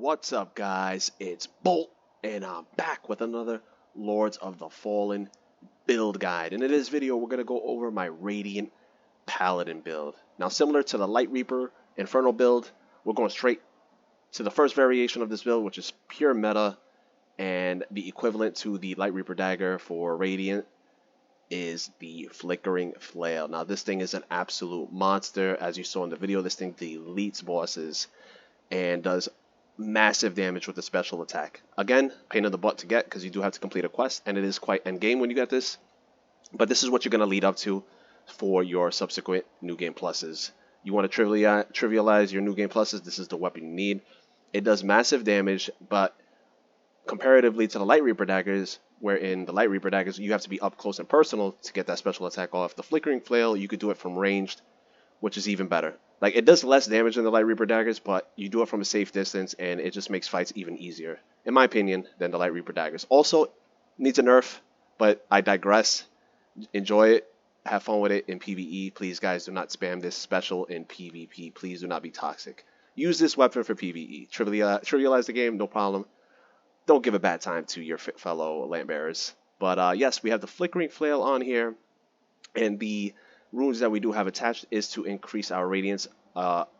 What's up, guys? It's Bolt, and I'm back with another Lords of the Fallen build guide. And in this video, we're going to go over my Radiant Paladin build. Now, similar to the Light Reaper Infernal build, we're going straight to the first variation of this build, which is pure meta, and the equivalent to the Light Reaper Dagger for Radiant is the Flickering Flail. Now, this thing is an absolute monster. As you saw in the video, this thing deletes bosses and does massive damage with the special attack. Again, pain in the butt to get because you do have to complete a quest, and it is quite endgame when you get this. But this is what you're going to lead up to for your subsequent new game pluses. You want to trivialize your new game pluses, this is the weapon you need. It does massive damage, but comparatively to the Light Reaper daggers, where in the Light Reaper daggers you have to be up close and personal to get that special attack off. The Flickering Flail, you could do it from ranged, which is even better. Like, it does less damage than the Light Reaper daggers, but you do it from a safe distance, and it just makes fights even easier, in my opinion, than the Light Reaper daggers. Also, needs a nerf, but I digress. Enjoy it. Have fun with it in PvE. Please, guys, do not spam this special in PvP. Please do not be toxic. Use this weapon for PvE. Trivialize the game, no problem. Don't give a bad time to your fellow Lampbearers. But yes, we have the Flickering Flail on here, and the runes that we do have attached is to increase our radiance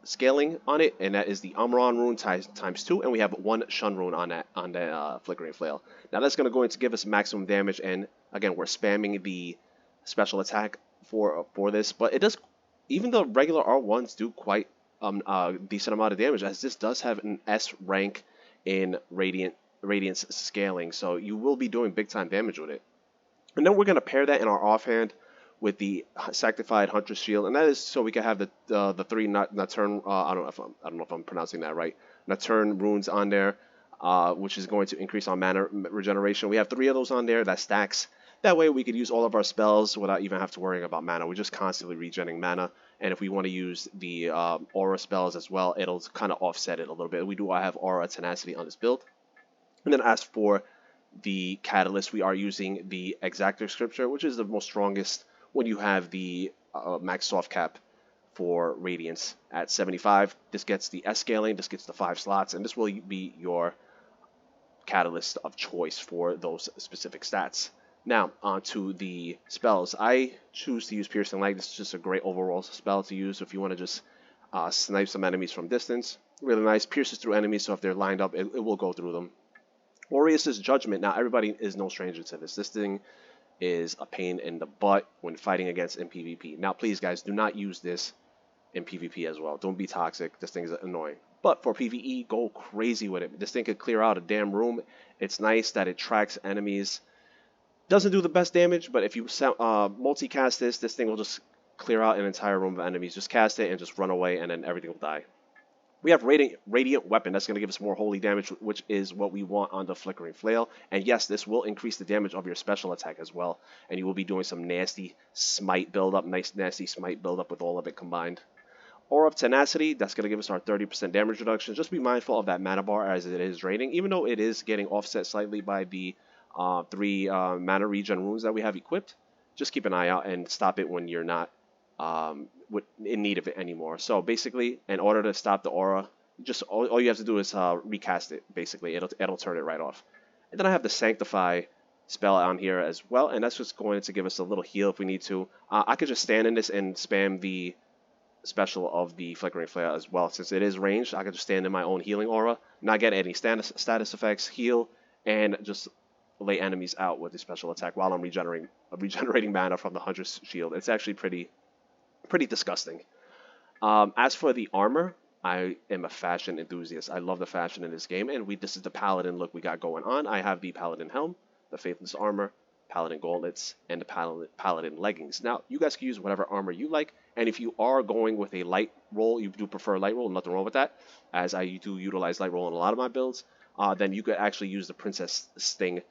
scaling on it, and that is the Umbral rune times 2, and we have one Shun rune on that Flickering Flail. Now that's going to give us maximum damage, and again, we're spamming the special attack for this, but it does, even the regular R1s do quite decent amount of damage, as this does have an S rank in radiance scaling, so you will be doing big time damage with it. And then we're going to pair that in our offhand with the Sanctified Hunter's Shield, and that is so we can have the three Nocturne, I don't know if I'm pronouncing that right, Nocturne runes on there, which is going to increase our mana regeneration. We have 3 of those on there that stacks. That way we could use all of our spells without even have to worry about mana. We're just constantly regenerating mana, and if we want to use the aura spells as well, it'll kind of offset it a little bit. We do have Aura Tenacity on this build. And then as for the Catalyst, we are using the Exactor Scripture, which is the most strongest when you have the max soft cap for Radiance at 75. This gets the S scaling, this gets the 5 slots, and this will be your catalyst of choice for those specific stats. Now, onto the spells. I choose to use Piercing Light. This is just a great overall spell to use if you want to just snipe some enemies from distance. Really nice. Pierces through enemies, so if they're lined up, it will go through them. Aureus' Judgment. Now, everybody is no stranger to this. This thing is a pain in the butt when fighting against in PvP. Now, please, guys, do not use this in PvP as well. Don't be toxic. This thing is annoying. But for PvE, go crazy with it. This thing could clear out a damn room. It's nice that it tracks enemies. Doesn't do the best damage, but if you multicast this thing will just clear out an entire room of enemies. Just cast it and just run away, and then everything will die. We have Radiant Weapon. That's going to give us more holy damage, which is what we want on the Flickering Flail. And yes, this will increase the damage of your special attack as well. And you will be doing some nasty smite buildup, nice nasty smite buildup with all of it combined. Aura of Tenacity, that's going to give us our 30% damage reduction. Just be mindful of that mana bar as it is draining, even though it is getting offset slightly by the 3 mana regen runes that we have equipped. Just keep an eye out and stop it when you're not in need of it anymore. So basically, in order to stop the aura, just all you have to do is recast it. Basically, it'll turn it right off. And then I have the Sanctify spell on here as well, and that's just going to give us a little heal if we need to. I could just stand in this and spam the special of the Flickering Flare as well. Since it is ranged, I could just stand in my own healing aura, not get any status effects, heal, and just lay enemies out with the special attack while I'm regenerating mana from the Hunter's Shield. It's actually pretty disgusting. As for the armor, I am a fashion enthusiast. I love the fashion in this game, and this is the Paladin look we got going on. I have the Paladin helm, the Faithless armor, Paladin gauntlets, and the Paladin leggings. Now, you guys can use whatever armor you like, and if you are going with a light roll, you do prefer light roll, nothing wrong with that, as I do utilize light roll in a lot of my builds, then you could actually use the Princess Sting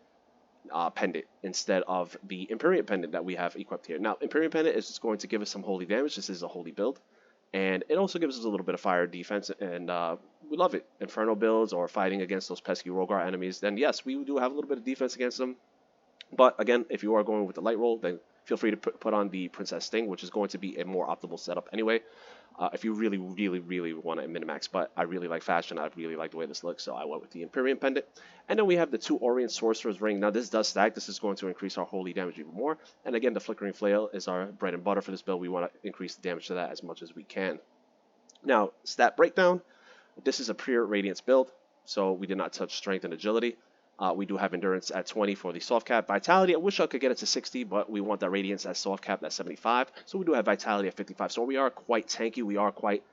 pendant instead of the Imperium pendant that we have equipped here. Now, Imperium pendant is just going to give us some holy damage. This is a holy build, and it also gives us a little bit of fire defense, and we love it. Inferno builds or fighting against those pesky Rogar enemies, then yes, we do have a little bit of defense against them. But again, if you are going with the light roll, then feel free to put on the Princess Sting, which is going to be a more optimal setup anyway. if you really, really, really want to min-max. But I really like fashion. I really like the way this looks, so I went with the Imperium Pendant. And then we have the 2 Orient Sorcerer's Ring. Now this does stack. This is going to increase our holy damage even more. And again, the Flickering Flail is our bread and butter for this build. We want to increase the damage to that as much as we can. Now, stat breakdown. This is a pure Radiance build, so we did not touch Strength and Agility. We do have Endurance at 20 for the soft cap. Vitality, I wish I could get it to 60, but we want that Radiance at soft cap at 75. So we do have Vitality at 55. So we are quite tanky. We are quite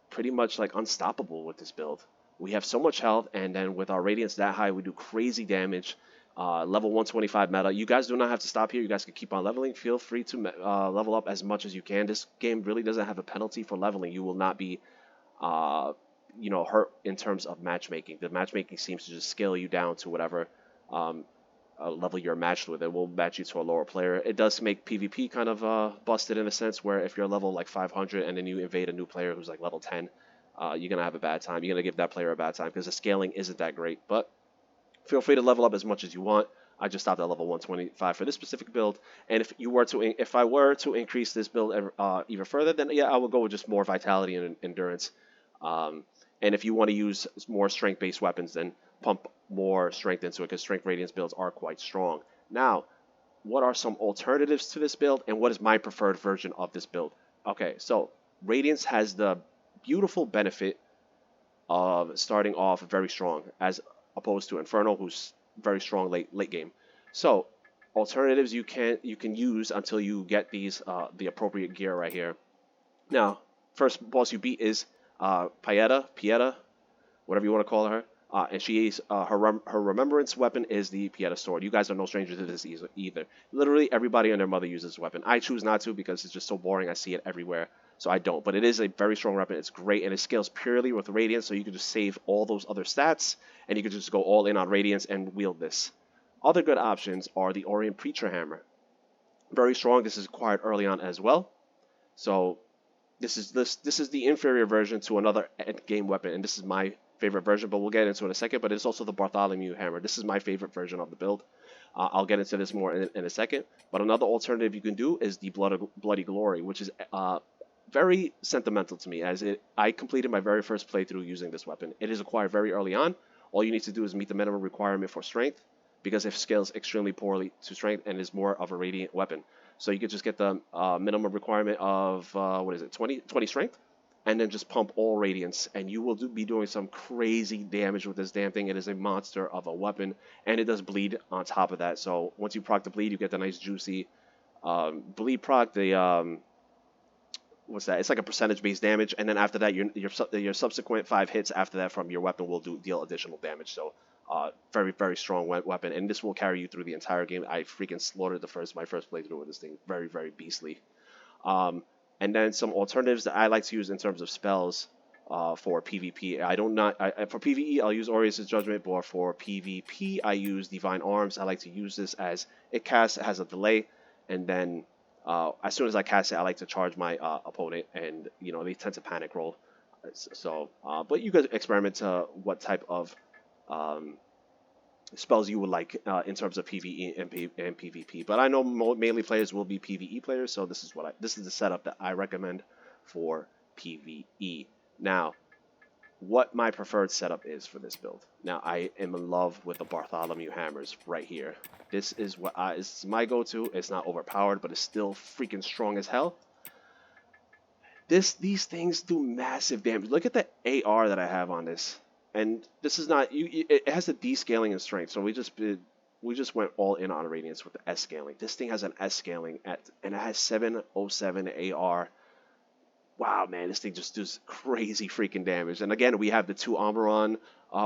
pretty much like unstoppable with this build. We have so much health, and then with our Radiance that high, we do crazy damage. Level 125 meta. You guys do not have to stop here. You guys can keep on leveling. Feel free to level up as much as you can. This game really doesn't have a penalty for leveling. You will not be hurt in terms of matchmaking. The matchmaking seems to just scale you down to whatever level you're matched with. It will match you to a lower player. It does make PvP kind of busted in a sense, where if you're level like 500 and then you invade a new player who's like level 10, you're gonna have a bad time. You're gonna give that player a bad time because the scaling isn't that great. But feel free to level up as much as you want. I just stopped at level 125 for this specific build, and if I were to increase this build even further, then yeah, I would go with just more vitality and endurance. And if you want to use more strength-based weapons, then pump more strength into it, because strength radiance builds are quite strong. Now, what are some alternatives to this build, and what is my preferred version of this build? Okay, so Radiance has the beautiful benefit of starting off very strong, as opposed to Inferno, who's very strong late game. So alternatives you can use until you get these the appropriate gear right here. Now, first boss you beat is Pieta, whatever you want to call her, and she's her remembrance weapon is the Pieta sword. You guys are no strangers to this either. Literally everybody and their mother uses this weapon. I choose not to because it's just so boring. I see it everywhere, so I don't. But it is a very strong weapon. It's great, and it scales purely with Radiance, so you can just save all those other stats, and you can just go all in on Radiance and wield this. Other good options are the Orient Preacher Hammer. Very strong. This is acquired early on as well. So this is the inferior version to another end game weapon, and this is my favorite version, but we'll get into it in a second. But it's also the Bartholomew Hammer. This is my favorite version of the build. I'll get into this more in a second. But another alternative you can do is the Bloody Glory, which is very sentimental to me, as I completed my very first playthrough using this weapon. It is acquired very early on. All you need to do is meet the minimum requirement for strength, because it scales extremely poorly to strength and is more of a radiant weapon. So you could just get the minimum requirement of, 20 strength, and then just pump all radiance, and you will be doing some crazy damage with this damn thing. It is a monster of a weapon, and it does bleed on top of that. So once you proc the bleed, you get the nice juicy bleed proc. What's that? It's like a percentage-based damage, and then after that, your subsequent 5 hits after that from your weapon will deal additional damage. So very, very strong weapon, and this will carry you through the entire game. I freaking slaughtered my first playthrough with this thing. Very, very beastly. And then some alternatives that I like to use in terms of spells for PvP. For PvE, I'll use Aureus' Judgment, but for PvP, I use Divine Arms. I like to use this as it has a delay, and then as soon as I cast it, I like to charge my opponent, and they tend to panic roll. So, but you could experiment to what type of spells you would like in terms of PvE and PvP. But I know melee players will be PvE players, so this is the setup that I recommend for PvE. Now, what my preferred setup is for this build. Now, I am in love with the Bartholomew Hammers right here. This is this is my go-to. It's not overpowered, but it's still freaking strong as hell. These things do massive damage. Look at the AR that I have on this. And this is not it has a descaling in strength, so we just went all in on Radiance with the S scaling. This thing has an S scaling and it has 707 AR. Wow, man, this thing just does crazy freaking damage. And again, we have the 2 Umbral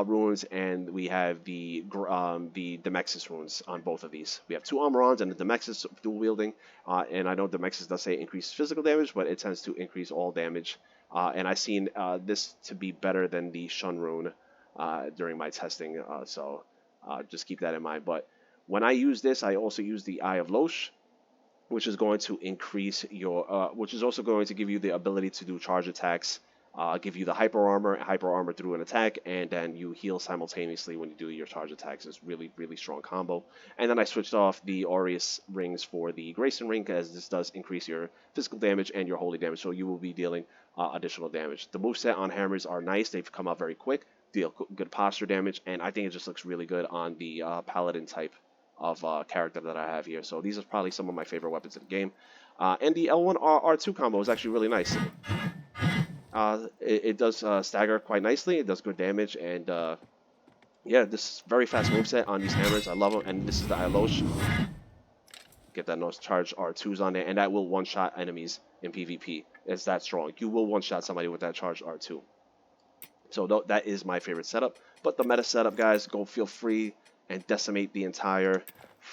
runes, and we have the Demexis runes on both of these. We have 2 Umbrals and the Demexis dual wielding, and I know Demexis does say increase physical damage, but it tends to increase all damage. And I've seen this to be better than the Shun rune during my testing, so just keep that in mind. But when I use this, I also use the Eye of Losh, which is going to increase your, which is also going to give you the ability to do charge attacks give you the hyper armor through an attack, and then you heal simultaneously when you do your charge attacks. It's really, really strong combo. And then I switched off the Aureus rings for the Grayson ring, as this does increase your physical damage and your holy damage, so you will be dealing additional damage. The moveset on hammers are nice. They've come out very quick, deal good posture damage, and I think it just looks really good on the paladin type of character that I have here. So these are probably some of my favorite weapons in the game. And the L1 R2 combo is actually really nice. It does stagger quite nicely. It does good damage, and yeah, this is very fast moveset on these hammers. I love them, and this is the Ilosh. Get that nice charge R2s on there, and that will one-shot enemies in PvP. It's that strong. You will one-shot somebody with that charge R2. So that is my favorite setup. But the meta setup, guys, go feel free and decimate the entire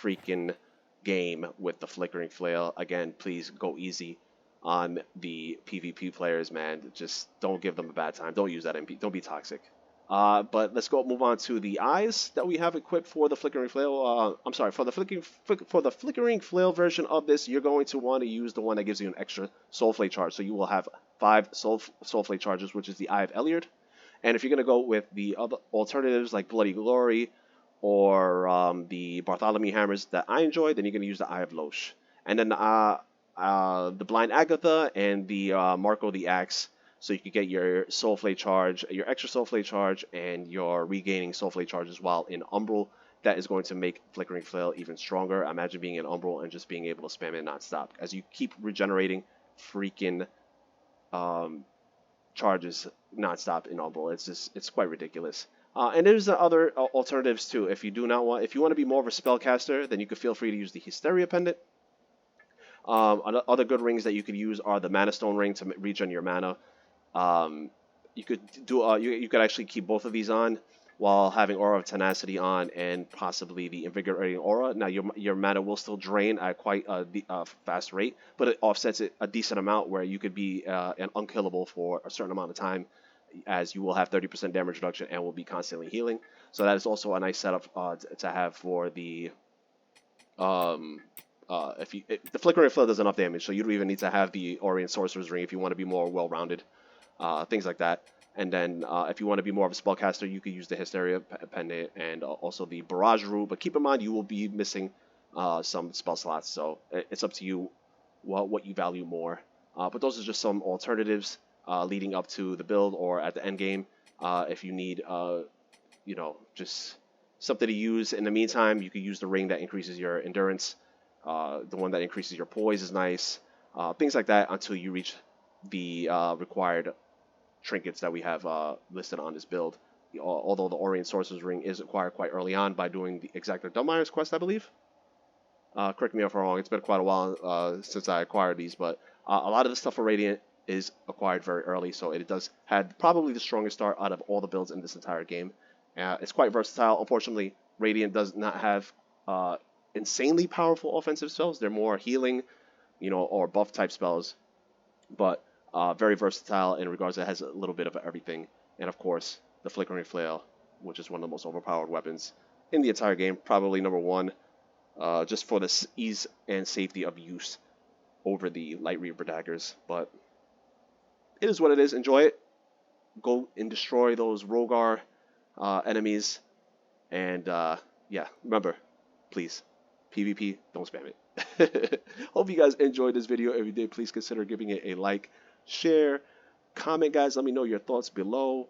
freaking game with the Flickering Flail. Again, please go easy on the PvP players, man. Just don't give them a bad time. Don't use that MP. Don't be toxic. But let's move on to the eyes that we have equipped for the Flickering Flail. I'm sorry, for the Flickering Flail version of this, you're going to want to use the one that gives you an extra Soul Flake charge. So you will have 5 Soul Flake charges, which is the Eye of Eliard. And if you're going to go with the other alternatives like Bloody Glory or the Bartholomew hammers that I enjoy, then you're going to use the Eye of Losh. And then the Blind Agatha and the Marco the Axe, so you can get your Soul Flake charge, your extra Soul Flake charge, and your regaining Soul Flake charges while in Umbral. That is going to make Flickering Flail even stronger. Imagine being in Umbral and just being able to spam it nonstop as you keep regenerating freaking charges nonstop in Umbral. It's quite ridiculous. And there's other alternatives too. If you want to be more of a spellcaster, then you could feel free to use the Hysteria pendant. Other good rings that you could use are the Mana Stone ring to regen your mana. You could do you could actually keep both of these on while having Aura of Tenacity on, and possibly the Invigorating Aura. Now your mana will still drain at quite a fast rate, but it offsets it a decent amount where you could be an unkillable for a certain amount of time, as you will have 30% damage reduction and will be constantly healing. So that is also a nice setup to have for the the Flickering Flail does enough damage, so you don't even need to have the Orient Sorcerer's Ring if you want to be more well-rounded, things like that. And then if you want to be more of a spellcaster, you could use the Hysteria pendant and also the Barrage Root. But keep in mind, you will be missing some spell slots, so it's up to you what you value more. But those are just some alternatives leading up to the build or at the end game. If you need, just something to use in the meantime, you could use the ring that increases your endurance. The one that increases your poise is nice. Things like that until you reach the required trinkets that we have listed on this build. Although the Orient Sorcerer's Ring is acquired quite early on by doing the Exactor Dumbmire's quest, I believe. Correct me if I'm wrong. It's been quite a while since I acquired these, but a lot of the stuff for Radiant is acquired very early, so it does have probably the strongest start out of all the builds in this entire game. It's quite versatile. Unfortunately, Radiant does not have insanely powerful offensive spells. They're more healing, or buff type spells, but very versatile in regards to it has a little bit of everything. And of course, the Flickering Flail, which is one of the most overpowered weapons in the entire game, probably number 1, just for the ease and safety of use over the Light Reaper daggers. But it is what it is. Enjoy it. Go and destroy those Rogar enemies. And yeah, remember, please, PvP, don't spam it. Hope you guys enjoyed this video. If you did, please consider giving it a like, share, comment, guys. Let me know your thoughts below.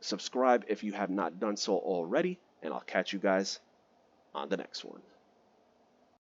Subscribe if you have not done so already, and I'll catch you guys on the next one.